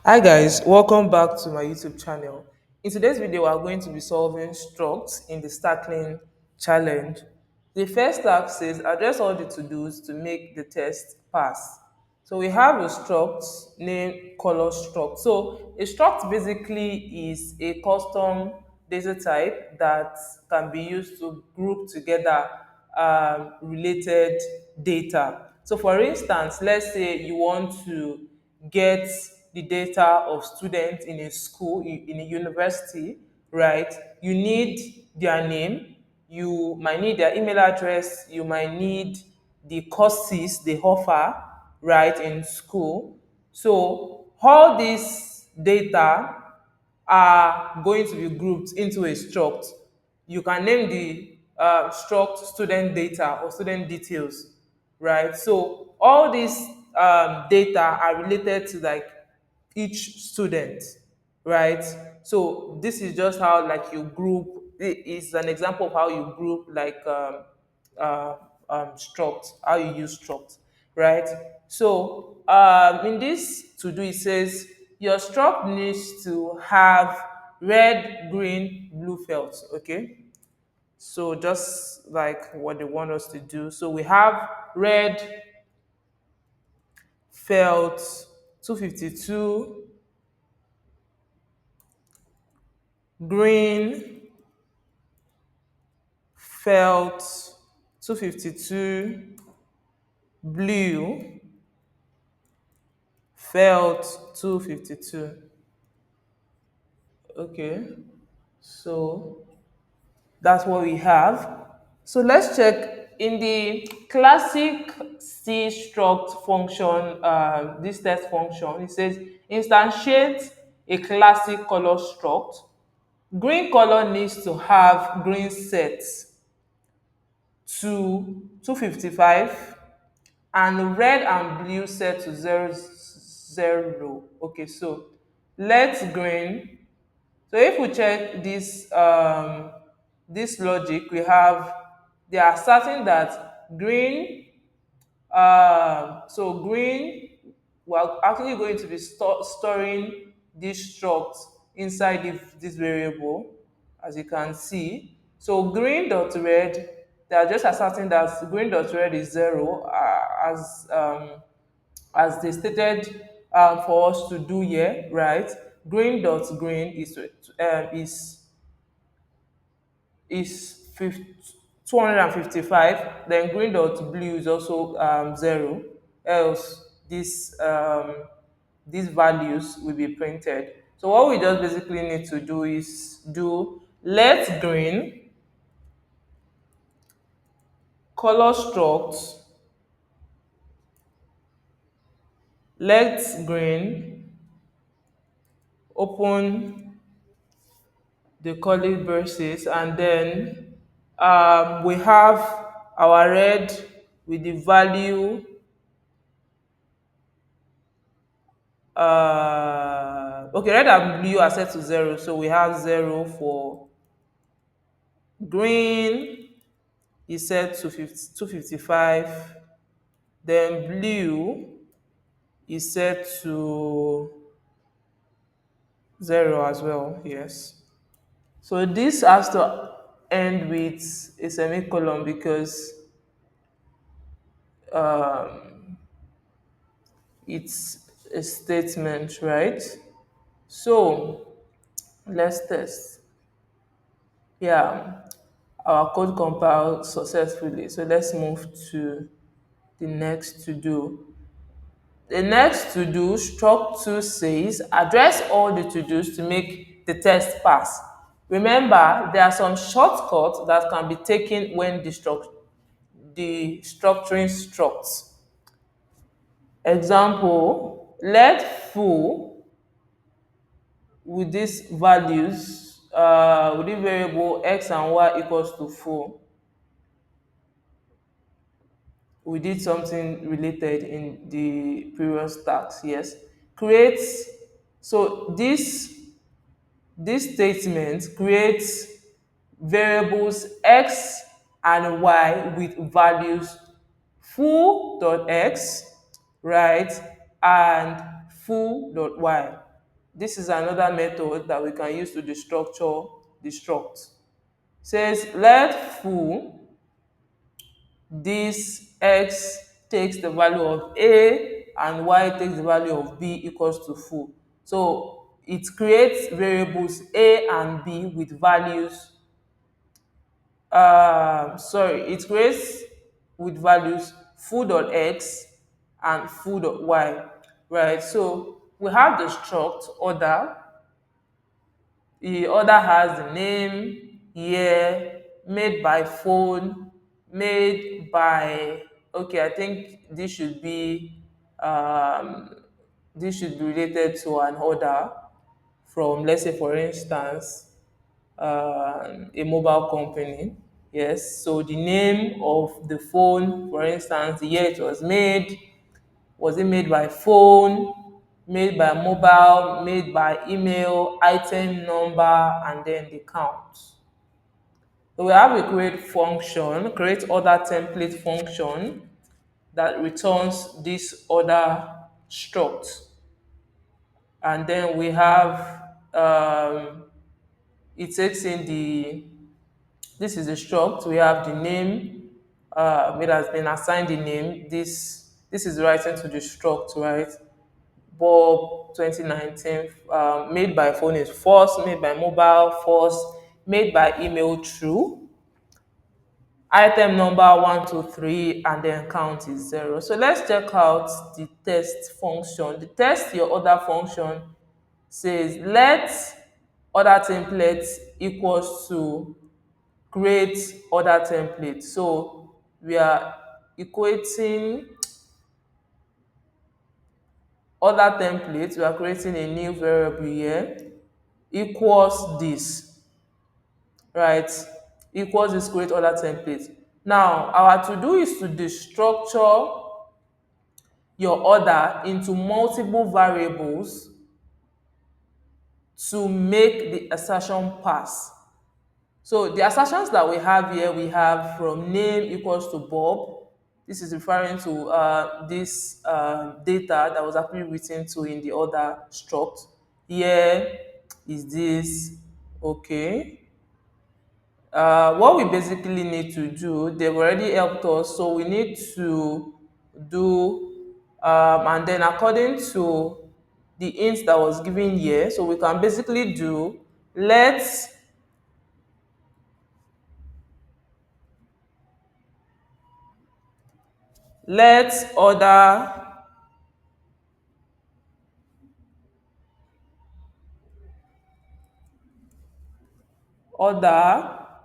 Hi guys, welcome back to my YouTube channel. In today's video, we are going to be solving Structs in the Starkling challenge. The first task says address all the to-dos to make the test pass. So we have a struct named color struct. So a struct basically is a custom data type that can be used to group together related data. So for instance, let's say you want to get the data of students in a school, in a university, right? You need their name, you might need their email address, you might need the courses they offer, right, in school. So all these data are going to be grouped into a struct. You can name the struct student data or student details, right? So all these data are related to like each student, right? So this is just how like you group. It is an example of how you group like uh, struct, how you use struct, right? So in this to do, it says your struct needs to have red, green, blue felt. Okay, so just like what they want us to do. So we have red felt 252, green felt 252, blue felt 252. Okay, so that's what we have. So let's check in the classic C struct function, this test function. It says instantiate a classic color struct. Green color needs to have green set to 255 and red and blue set to 0 0. Okay, so let's green. So if we check this logic, we have they are certain that green, so green, we're actually going to be storing this struct inside this variable, as you can see. So green dot red, they are just asserting that green dot red is 0, as they stated for us to do here, right? Green dot green is 255. Then green dot blue is also 0. Else these values will be printed. So what we just basically need to do is do let green color struct let green open the curly braces, and then we have our red with the value okay, red and blue are set to 0, so we have 0 for green is set to 255, then blue is set to 0 as well. Yes, so this has to end with a semicolon because it's a statement, right? So let's test. Yeah, our code compiled successfully. So let's move to the next to do. The next to do, struct 2 says address all the to dos to make the test pass. Remember, there are some shortcuts that can be taken when the structuring structs. Example, let full with these values, with the variable x and y equals to full. We did something related in the previous task. Yes, create. So this statement creates variables x and y with values full dot x, right, and full dot y. This is another method that we can use to destructure the struct. Says let foo this x takes the value of a and y takes the value of b equals to foo. So it creates variables a and b with values. It creates with values foo.x and foo.y, right? So we have the struct order. The order has the name, year, made by phone, made by, okay, I think this should be related to an order from, let's say, for instance, a mobile company. Yes, so the name of the phone, for instance, the year it was it made by phone, made by mobile, made by email, item number, and then the count. So we have a create order template function that returns this order struct. And then we have it takes in this is the struct. We have the name, it has been assigned the name. This is writing to the struct, right? Bob 2019, made by phone is false, made by mobile false, made by email true, item number 123, and then count is 0. So let's check out the test function. The test your order function says let order template equals to create order template. So we are equating order template, we are creating a new variable here, equals this, right? Equals this create order template. Now our to do is to destructure your order into multiple variables to make the assertion pass. So the assertions that we have here, we have from name equals to Bob. This is referring to this data that was actually written to in the order struct. Here is this, okay. What we basically need to do, they've already helped us, so we need to do, and then according to the int that was given here, so we can basically do let's order,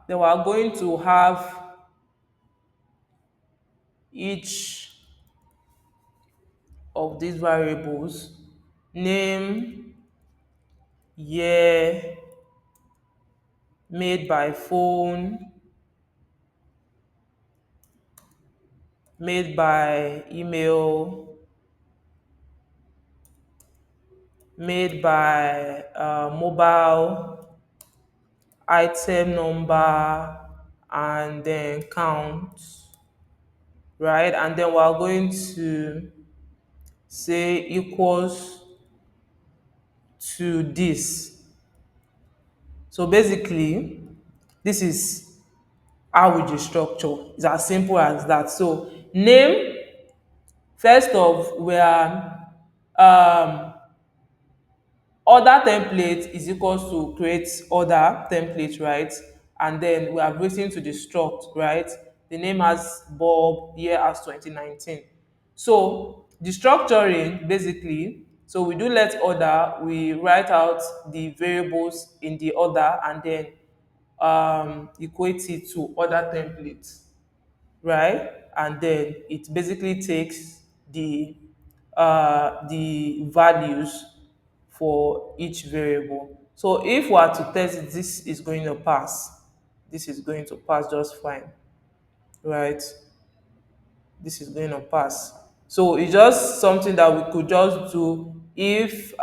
then we are going to have each of these variables, name, year, made by phone, made by email, made by mobile, item number, and then count, right? And then we're going to say equals to this. So basically, this is how we destructure. It's as simple as that. So name, first of, we are um, order template is equals to create order template, right? And then we are written to the struct, right? The name has Bob, year as 2019. So the structuring basically, so we do let order, we write out the variables in the order and then equate it to order template, right? And then it basically takes the values for each variable. So if we are to test it, this is going to pass. This is going to pass just fine, right? This is going to pass. So it's just something that we could just do if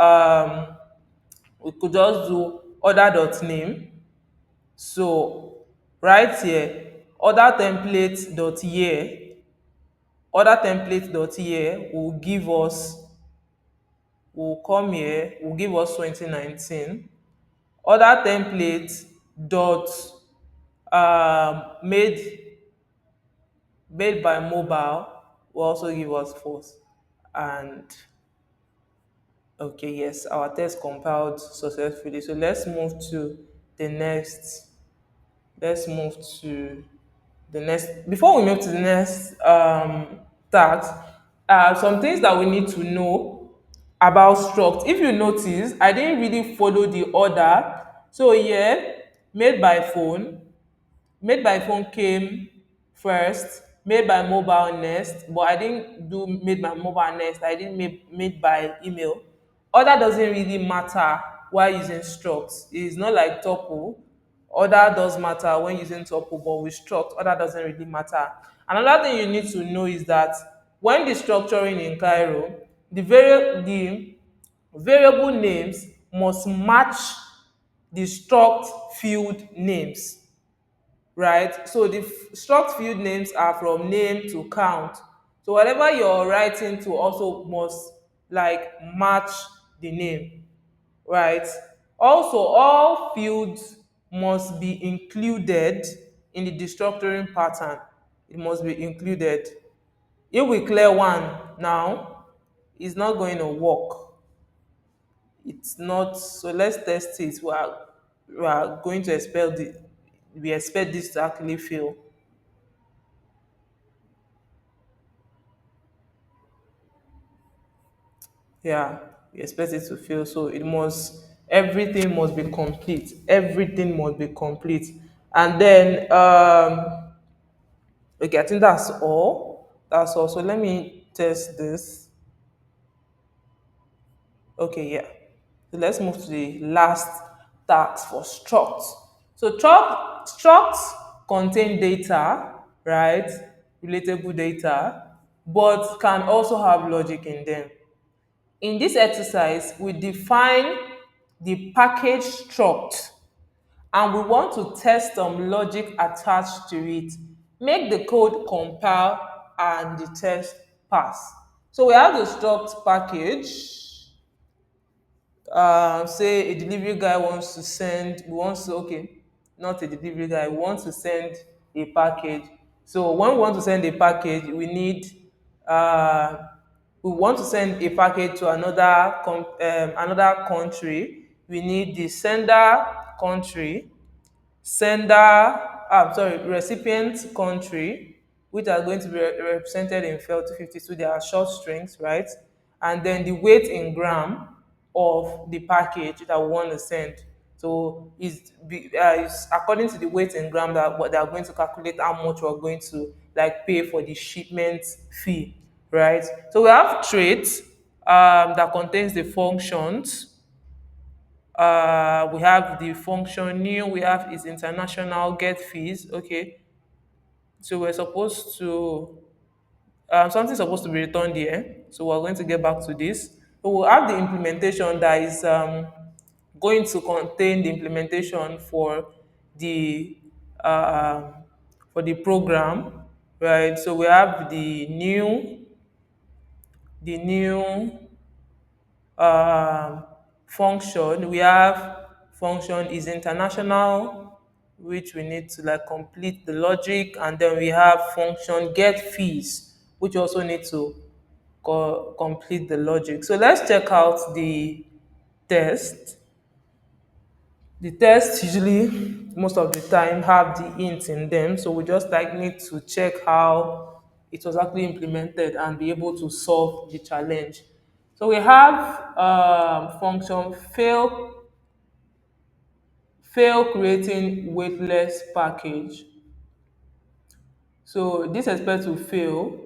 we could just do order.name. So right here, order template.year, order template.year will give us will come here, will give us 2019. Other templates dot made by mobile will also give us false. And okay, yes, our test compiled successfully. So the next let's move to the next before we move to the next task. Some things that we need to know about struct. If you notice, I didn't really follow the order. So yeah, made by phone made by phone came first, made by mobile next, but I didn't do made by mobile next. I didn't made by email. Order doesn't really matter while using struct. It's not like tuple. Order does matter when using tuple, but with struct, order doesn't really matter. Another thing you need to know is that when the structuring in Cairo, the variable names must match the struct field names, right? So the struct field names are from name to count. So whatever you're writing to also must like match the name, right? Also, all fields must be included in the destructuring pattern. It must be included. If we clear one now, it's not going to work. It's not. So let's test it. We are going to we expect this to actually fail. Yeah, we expect it to fail. So everything must be complete. Everything must be complete. And then okay, I think that's all. That's all. So let me test this. Okay, yeah. So let's move to the last task for struct. So structs contain data, right? Relatable data, but can also have logic in them. In this exercise, we define the package struct and we want to test some logic attached to it. Make the code compile and the test pass. So we have the struct package. Say a delivery guy wants to, okay, not a delivery guy, we want to send a package. So when we want to send a package, uh, we want to send a package to another country. We need the sender country, recipient country, which are going to be represented in FEL 252. They are short strings, right? And then the weight in gram of the package that we want to send. So it's according to the weight in gram that what they are going to calculate how much we're going to like pay for the shipment fee, right? So we have traits that contains the functions. We have the function new, we have is international get fees. Okay, so we're supposed to something's supposed to be returned here, so we're going to get back to this. So we'll have the implementation that is going to contain the implementation the um for the program, right? So we have the new um, function. We have function is international, which we need to like complete the logic, and then we have function get fees, which also need to complete the logic. So let's check out the test. The tests usually most of the time have the hints in them, so we just like need to check how it was actually implemented and be able to solve the challenge. So we have function fail creating weightless package. So this expect to fail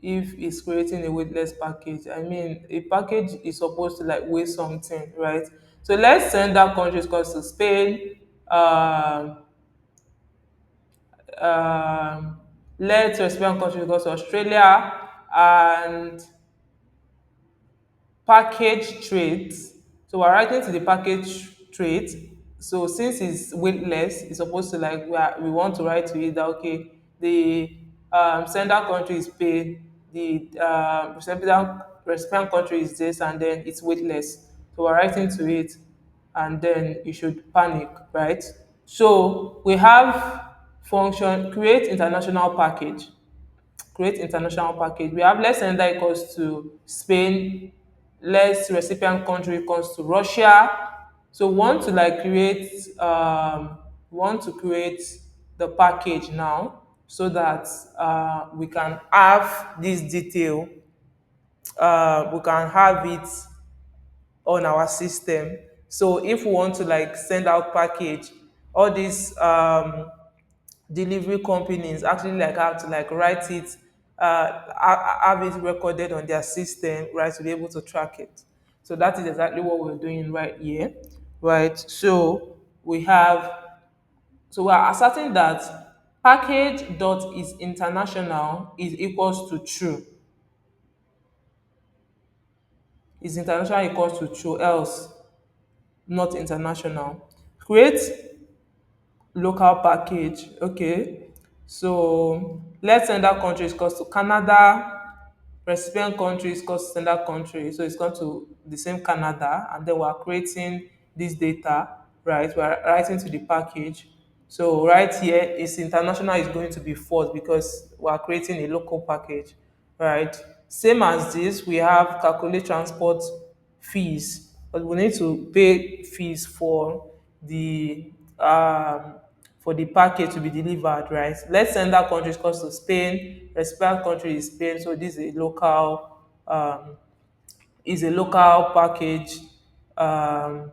if it's creating a weightless package. I mean, a package is supposed to like weigh something, right? So let's send that country equals to Spain. Um, um, let's recipient country equals to Australia, and package traits. So we're writing to the package trait. So since it's weightless, it's supposed to like we want to write to it that the sender country is paid, the recipient country is this, and then it's weightless. So we're writing to it, and then you should panic, right? So we have function create international package. Create international package. We have less sender equals to Spain, less recipient country equals to Russia. So we want to like create we want to create the package now so that we can have this detail, we can have it on our system. So if we want to like send out package, all these delivery companies actually like have to like write it, have it recorded on their system, right, to be able to track it. So that is exactly what we're doing right here, right? So we have, so we are asserting that package dot is international is equals to true, is international equals to true, else not international. Create local package. Okay, so let's sender country is equals to Canada, recipient country is equals to sender country, so it's equal to the same Canada, and then we're creating this data, right? We're writing to the package. So right here is international is going to be false because we're creating a local package, right? Same as this, we have calculate transport fees, but we need to pay fees the um for the package to be delivered, right? Let's send that country is cost to Spain, recipient country is Spain, so this um, is a local package, um,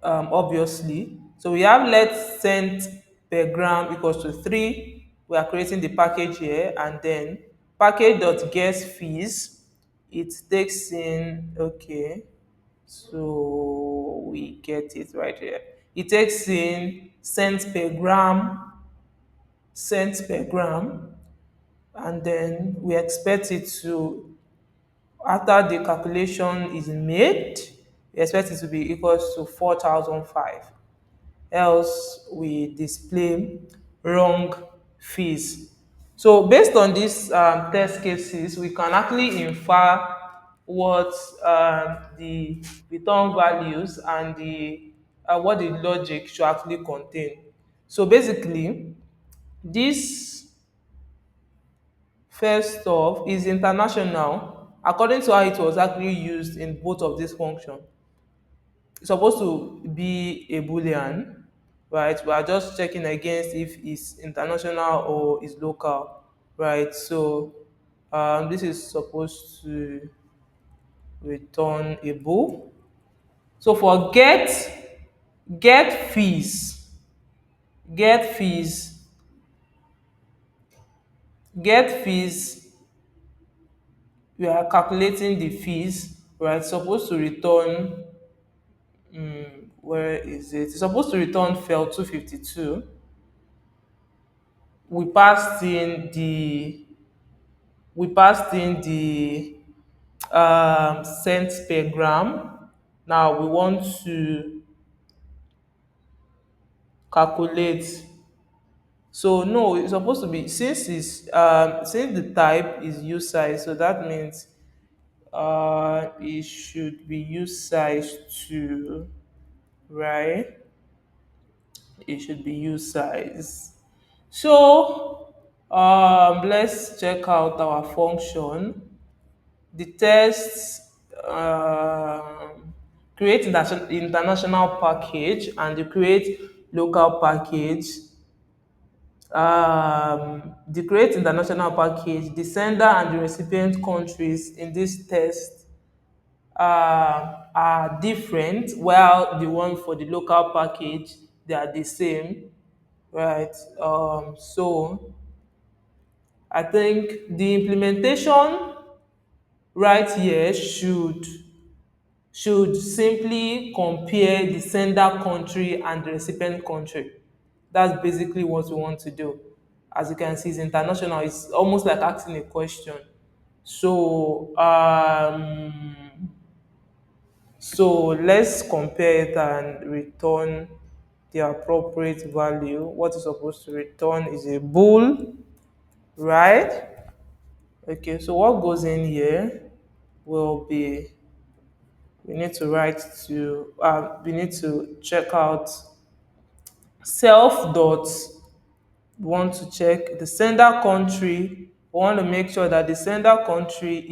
obviously. So we have let sent per gram equals to 3. We are creating the package here, and then package dot guess fees. It takes in, okay, so we get it right here. It takes in cents per gram, and then we expect it to, after the calculation is made, we expect it to be equals to 4,005. Else we display wrong fees. So based on these test cases, we can actually infer what the return values and the what the logic should actually contain. So basically, this first off is international according to how it was actually used in both of these functions. It's supposed to be a boolean, right? We are just checking against if it's international or is local, right? So this is supposed to return a bool. So for get fees, get fees, get fees, we are calculating the fees, right? Supposed to return, where is it? It's supposed to return fell 252. We passed in the we passed in the cents per gram. Now we want to calculate. So no, it's supposed to be, since the type is use size, so that means it should be use size 2, right? It should be use size. So let's check out our function. The test, create international package and you create local package. The create international package, the sender and the recipient countries in this test are different, while the one for the local package, they are the same, right? So I think the implementation right here should simply compare the sender country and the recipient country. That's basically what we want to do. As you can see, it's international. It's almost like asking a question. So so let's compare it and return the appropriate value. What is supposed to return is a bool, right? Okay, so what goes in here? will be, we need to write to, we need to check out self dot. We want to check the sender country. We want to make sure that the sender country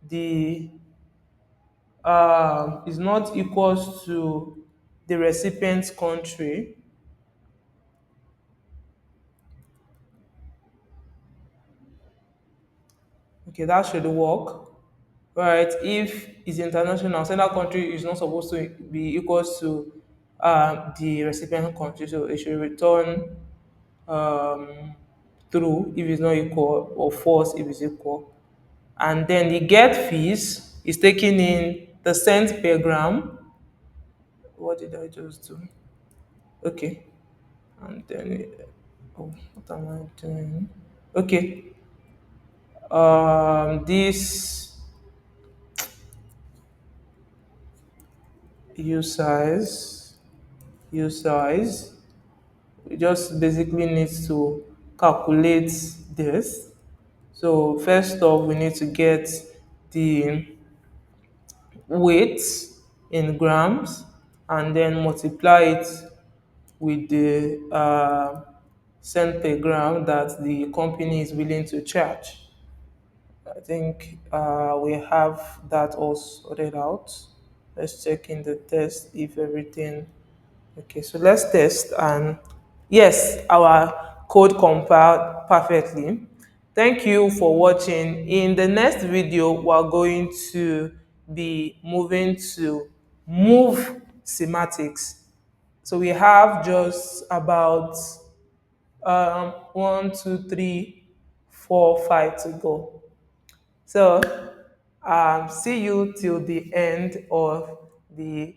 the is not equals to the recipient country. Okay, that should work. Right? If it's international, sender country is not supposed to be equals to the recipient country, so it should return um, true if it's not equal or false if it's equal. And then the get fees is taking in the cent per gram. What did I just do? Okay, and then oh, what am I doing? Okay, this u size, u size. We just basically need to calculate this. So first off, we need to get the weight in grams and then multiply it with the cent per gram that the company is willing to charge. I think we have that all sorted out. Let's check in the test if everything. Okay, so let's test, and yes, our code compiled perfectly. Thank you for watching. In the next video, we're going to be moving to move semantics. So we have just about 1, 2, 3, 4, 5 to go. So see you till the end of the